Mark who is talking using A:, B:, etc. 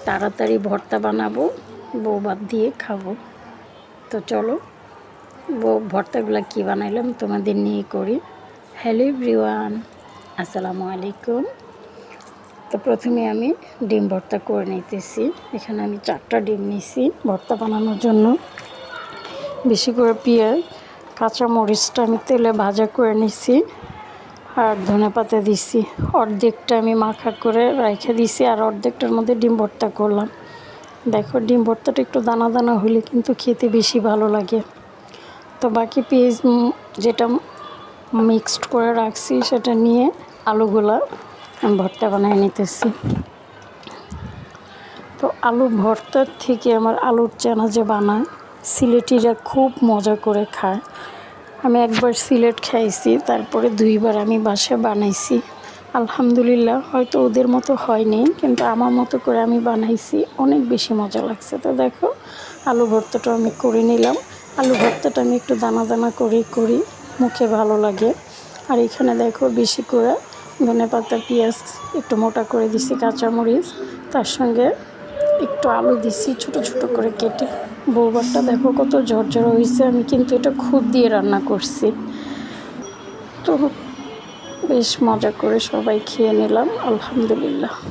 A: তাড়াতাড়ি ভর্তা বানাবো, বউ ভাত দিয়ে খাবো। তো চলো বউ ভর্তাগুলো কী বানাইলাম তোমাদের নিয়ে করি। হ্যালো এভরিওয়ান, আসসালামু আলাইকুম। তো প্রথমে আমি ডিম ভর্তা করে নিতেছি। এখানে আমি 4টা ডিম নিছি ভর্তা বানানোর জন্য। বেশি করে পেঁয়াজ কাঁচা মরিচটা আমি তেলে ভাজা করে নিছি, আর ধনেপাতা দিছি। অর্ধেকটা আমি মাখা করে রেখে দিছি, আর অর্ধেকটার মধ্যে ডিম ভর্তা করলাম। দেখো ডিম ভর্তাটা একটু দানা দানা হলে কিন্তু খেতে বেশি ভালো লাগে। তো বাকি পেঁয়াজ যেটা মিক্সড করে রাখছি সেটা নিয়ে আলুগুলা আমি ভর্তা বানিয়ে নিতেছি। তো আলু ভর্তার থেকে আমার আলুর চানা যে বানায়, সিলেটিরা খুব মজা করে খায়। আমি একবার সিলেট খাইছি, তারপরে 2বার আমি বাসায় বানাইছি। আলহামদুলিল্লাহ, হয়তো ওদের মতো হয়নি, কিন্তু আমার মতো করে আমি বানাইছি, অনেক বেশি মজা লাগছে। তো দেখো আলু ভর্তাটা আমি করে নিলাম। আলু ভর্তাটা আমি একটু দানা দানা করি মুখে ভালো লাগে। আর এখানে দেখো বেশি করে ধনেপাতা পেঁয়াজ একটু মোটা করে দিছি, কাঁচামরিচ, তার সঙ্গে একটু আলু দিছি ছোট ছোট করে কেটে। বউভাতটা দেখো কত ঝরঝর হয়েছে। আমি কিন্তু এটা খুদ দিয়ে রান্না করছি। তো বেশ মজা করে সবাই খেয়ে নিলাম, আলহামদুলিল্লাহ।